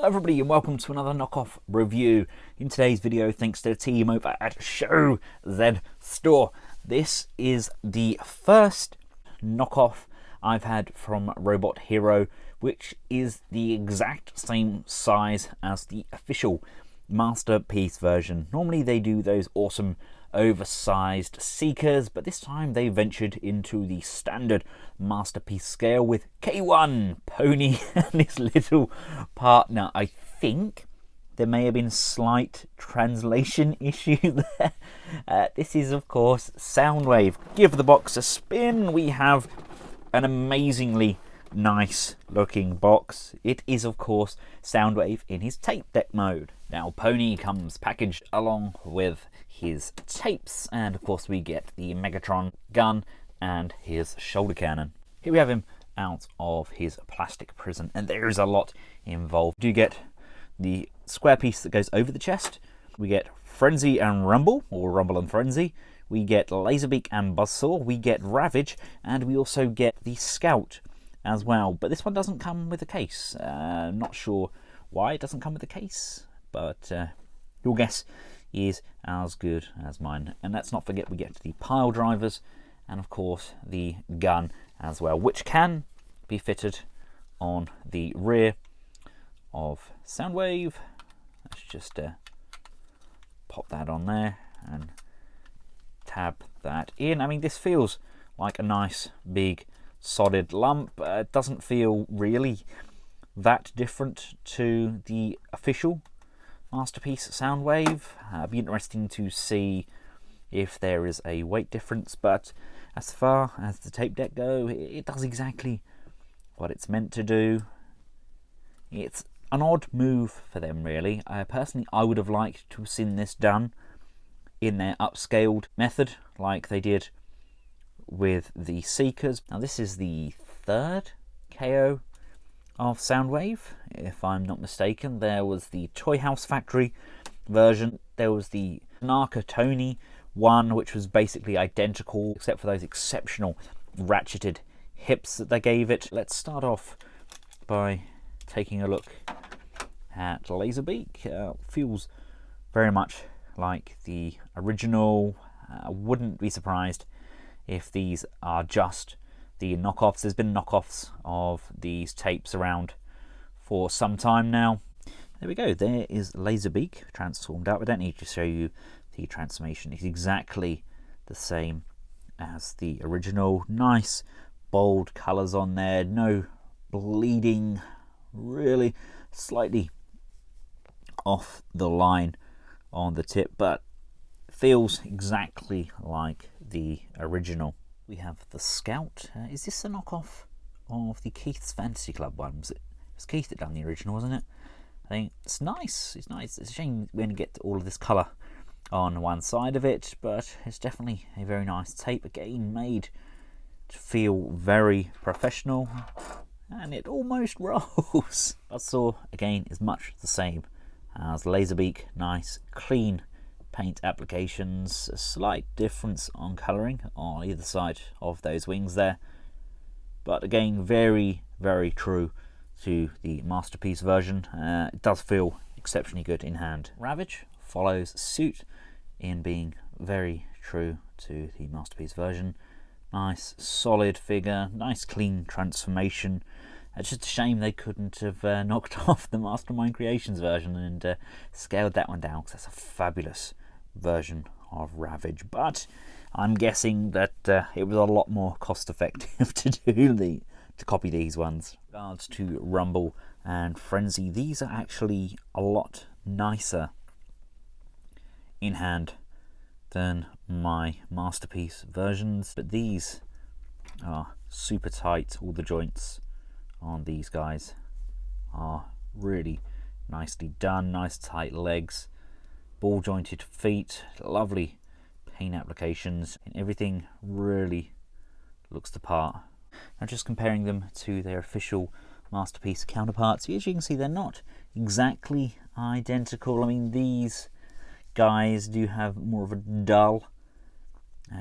Hello everybody and welcome to another knockoff review. In today's video, thanks to the team over at Show Z Store. This is the first knockoff I've had from Robot Hero, which is the exact same size as the official Masterpiece version. Normally they do those awesome oversized Seekers, but this time they ventured into the standard Masterpiece scale with K-01, Pony, and his little partner. I think there may have been a slight translation issue there. This is, of course, Soundwave. Give the box a spin. We have an amazingly nice looking box. It is, of course, Soundwave in his tape deck mode. Now, Pony comes packaged along with his tapes, and of course we get the Megatron gun and his shoulder cannon. Here we have him out of his plastic prison, and there is a lot involved. You get the square piece that goes over the chest, we get Frenzy and Rumble, or Rumble and Frenzy, we get Laserbeak and Buzzsaw, we get Ravage, and we also get the Scout as well. But this one doesn't come with a case. Not sure why it doesn't come with a case, but your guess is as good as mine. And let's not forget we get the pile drivers and of course the gun as well, which can be fitted on the rear of Soundwave. Let's just pop that on there and tab that in. I mean, this feels like a nice big solid lump. It doesn't feel really that different to the official Masterpiece Soundwave. It'd be interesting to see if there is a weight difference, but as far as the tape deck go, it does exactly what it's meant to do. It's an odd move for them, really. Personally, I would have liked to have seen this done in their upscaled method, like they did with the Seekers. Now, this is the third KO of Soundwave, if I'm not mistaken. There was the Toy House Factory version, there was the Tanaka Tony one, which was basically identical except for those exceptional ratcheted hips that they gave it. Let's start off by taking a look at Laserbeak. Feels very much like the original. I wouldn't be surprised if these are just the knockoffs. There's been knockoffs of these tapes around for some time now. There we go, there is Laserbeak transformed up. I don't need to show you the transformation. It's exactly the same as the original. Nice bold colours on there, no bleeding, really slightly off the line on the tip, but feels exactly like the original. We have the Scout. Is this a knockoff of the Keith's Fantasy Club one? It was Keith that done the original, wasn't it? I think it's nice. It's nice. It's a shame we only get all of this colour on one side of it, but it's definitely a very nice tape. Again, made to feel very professional, and it almost rolls. Buzzsaw, again, is much the same as Laserbeak. Nice, clean paint applications, a slight difference on colouring on either side of those wings there, but again very true to the Masterpiece version. It does feel exceptionally good in hand. Ravage follows suit in being very true to the Masterpiece version. Nice solid figure, nice clean transformation. It's just a shame they couldn't have knocked off the Mastermind Creations version and scaled that one down, because that's a fabulous version of Ravage. But I'm guessing that it was a lot more cost effective to copy these ones. With regards to Rumble and Frenzy, these are actually a lot nicer in hand than my Masterpiece versions, but these are super tight. All the joints on these guys are really nicely done. Nice tight legs, ball jointed feet, lovely paint applications, and everything really looks the part. Now, just comparing them to their official Masterpiece counterparts, as you can see, they're not exactly identical. I mean, these guys do have more of a dull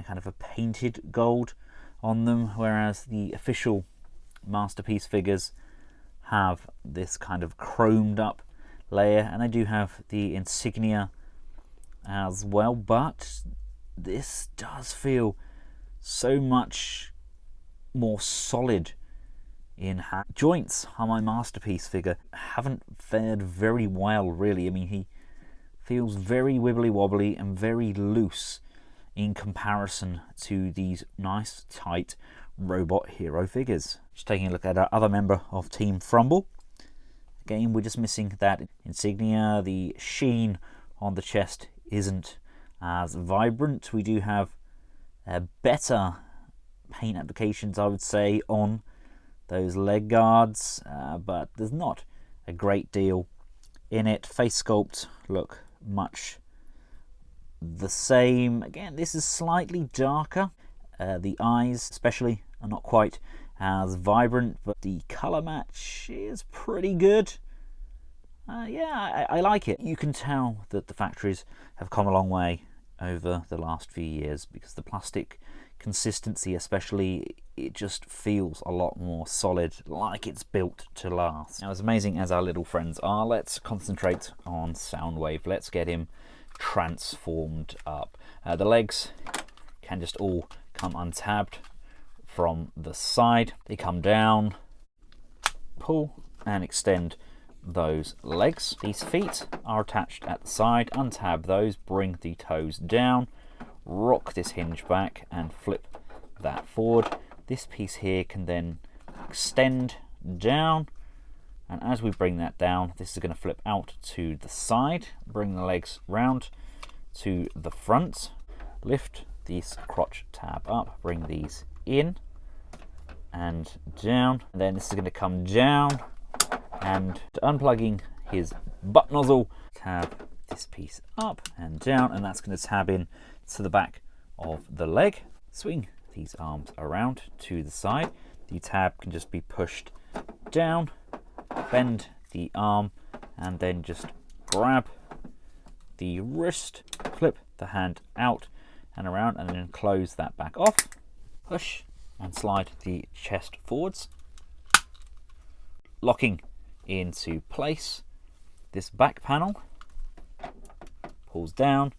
kind of a painted gold on them, whereas the official Masterpiece figures have this kind of chromed up layer, and they do have the insignia as well, but this does feel so much more solid in hand. Joints on my masterpiece figure haven't fared very well, really. I mean, he feels very wibbly wobbly and very loose in comparison to these nice tight robot hero figures. Just taking a look at our other member of Team Frumble. Again, we're just missing that insignia. The sheen on the chest isn't as vibrant. We do have better paint applications, I would say, on those leg guards, but there's not a great deal in it. Face sculpt look much the same. Again, this is slightly darker. The eyes especially are not quite as vibrant, but the color match is pretty good. Yeah, I like it. You can tell that the factories have come a long way over the last few years, because the plastic consistency especially, it just feels a lot more solid, like it's built to last. Now, as amazing as our little friends are, let's concentrate on Soundwave. Let's get him transformed up. The legs can just all come untabbed from the side. They come down, pull and extend those legs. These feet are attached at the side. Untab those, bring the toes down, rock this hinge back and flip that forward. This piece here can then extend down, and as we bring that down, this is going to flip out to the side. Bring the legs round to the front, lift this crotch tab up, bring these in and down, and then this is going to come down, and unplugging his butt nozzle, tab this piece up and down, and that's going to tab in to the back of the leg. Swing these arms around to the side. The tab can just be pushed down, bend the arm, and then just grab the wrist, flip the hand out and around, and then close that back off. Push and slide the chest forwards, locking into place. This back panel pulls down,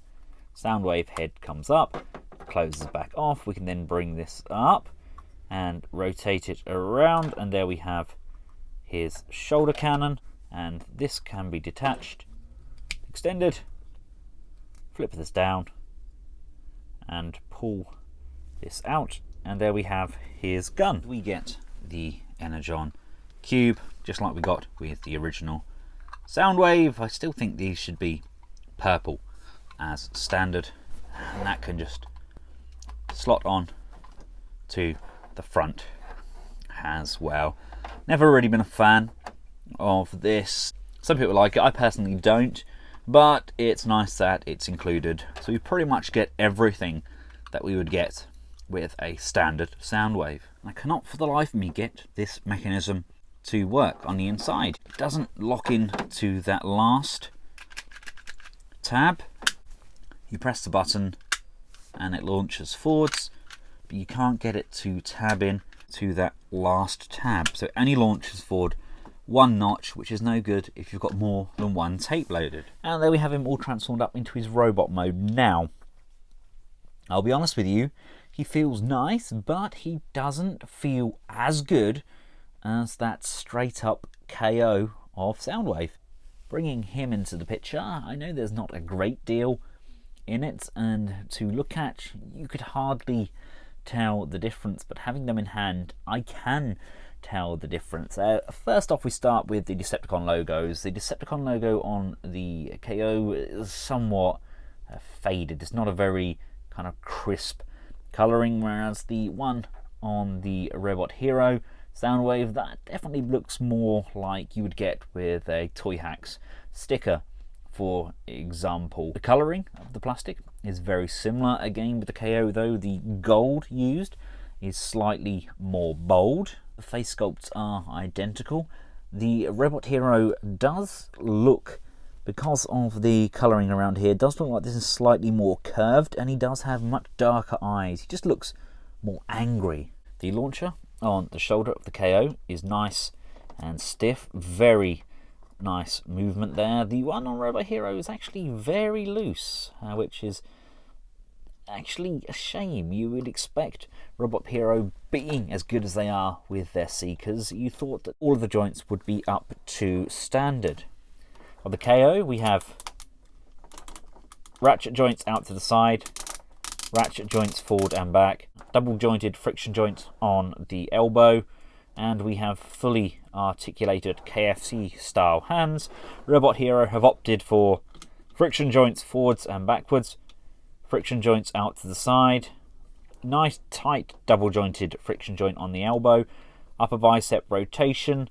Soundwave head comes up, closes back off. We can then bring this up and rotate it around, and there we have his shoulder cannon, and this can be detached, extended, flip this down and pull this out, and there we have his gun. We get the Energon cube, just like we got with the original Soundwave. I still think these should be purple as standard, and that can just slot on to the front as well. Never really been a fan of this. Some people like it, I personally don't, but it's nice that it's included. So we pretty much get everything that we would get with a standard Soundwave. I cannot for the life of me get this mechanism to work on the inside. It doesn't lock in to that last tab. You press the button and it launches forwards, but you can't get it to tab in to that last tab. So it only launches forward one notch, which is no good if you've got more than one tape loaded. And there we have him all transformed up into his robot mode. Now, I'll be honest with you, he feels nice, but he doesn't feel as good as that straight up KO of Soundwave. Bringing him into the picture, I know there's not a great deal in it, and to look at, you could hardly tell the difference, but having them in hand, I can tell the difference. First off, we start with the Decepticon logos. The Decepticon logo on the KO is somewhat faded. It's not a very kind of crisp colouring, whereas the one on the Robot Hero Soundwave, that definitely looks more like you would get with a Toy Hacks sticker, for example. The colouring of the plastic is very similar. Again, with the KO though, the gold used is slightly more bold. The face sculpts are identical. The Robot Hero does look, because of the colouring around here, does look like this is slightly more curved, and he does have much darker eyes. He just looks more angry. The launcher on the shoulder of the KO is nice and stiff, very nice movement there. The one on Robot Hero is actually very loose, which is actually a shame. You would expect Robot Hero, being as good as they are with their seekers, you thought that all of the joints would be up to standard. On the KO, we have ratchet joints out to the side, ratchet joints forward and back, double jointed friction joint on the elbow, and we have fully articulated KFC style hands. Robot Hero have opted for friction joints forwards and backwards, friction joints out to the side, nice tight double jointed friction joint on the elbow, upper bicep rotation,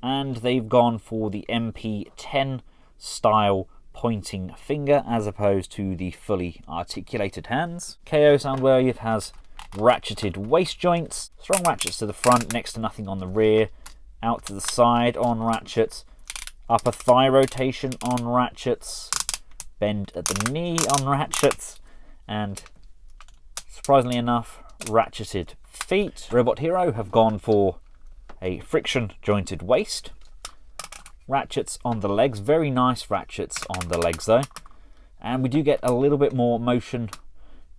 and they've gone for the MP10 style pointing finger as opposed to the fully articulated hands. KO Soundwave has ratcheted waist joints, strong ratchets to the front, next to nothing on the rear, out to the side on ratchets, upper thigh rotation on ratchets, bend at the knee on ratchets, and surprisingly enough, ratcheted feet. Robot Hero have gone for a friction jointed waist, ratchets on the legs, very nice ratchets on the legs though, and we do get a little bit more motion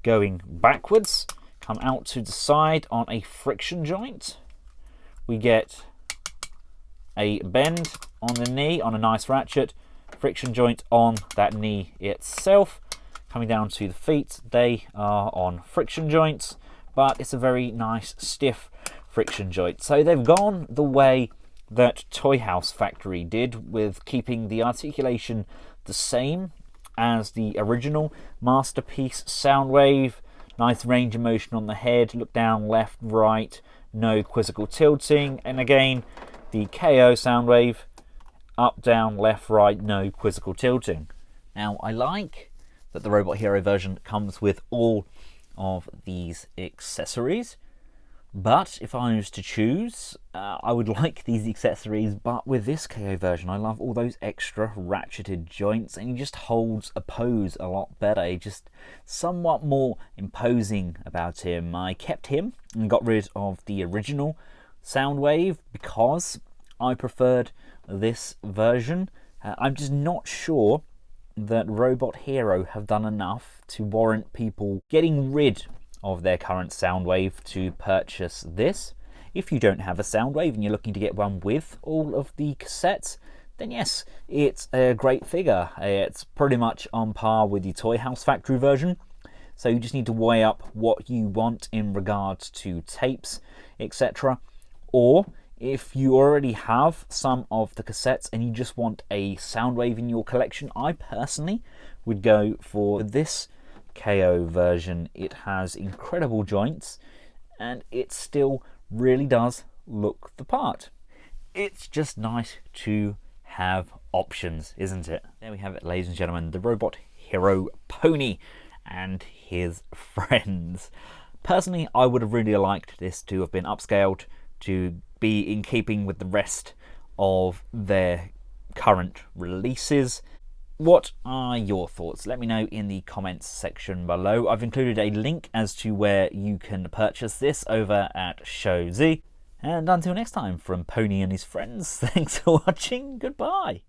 going backwards, come out to the side on a friction joint. We get a bend on the knee on a nice ratchet, friction joint on that knee itself. Coming down to the feet, they are on friction joints, but it's a very nice stiff friction joint. So they've gone the way that Toy House Factory did, with keeping the articulation the same as the original masterpiece Soundwave. Nice range of motion on the head, look down, left, right, no quizzical tilting. And again, the KO Soundwave, up, down, left, right, no quizzical tilting. Now, I like that the Robot Hero version comes with all of these accessories, but if I was to choose, I would like these accessories, but with this KO version, I love all those extra ratcheted joints, and he just holds a pose a lot better, just somewhat more imposing about him. I kept him and got rid of the original Soundwave because I preferred this version. I'm just not sure that Robot Hero have done enough to warrant people getting rid of their current Soundwave to purchase this. If you don't have a Soundwave and you're looking to get one with all of the cassettes, then yes, it's a great figure. It's pretty much on par with the Toy House Factory version, so you just need to weigh up what you want in regards to tapes, etc. Or if you already have some of the cassettes and you just want a Soundwave in your collection, I personally would go for this KO version. It has incredible joints and it still really does look the part. It's just nice to have options, isn't it? There we have it, ladies and gentlemen, the Robot Hero pony and his friends. Personally, I would have really liked this to have been upscaled to be in keeping with the rest of their current releases. What are your thoughts? Let me know in the comments section below. I've included a link as to where you can purchase this over at Show Z. And until next time, from Pony and his friends, thanks for watching, goodbye.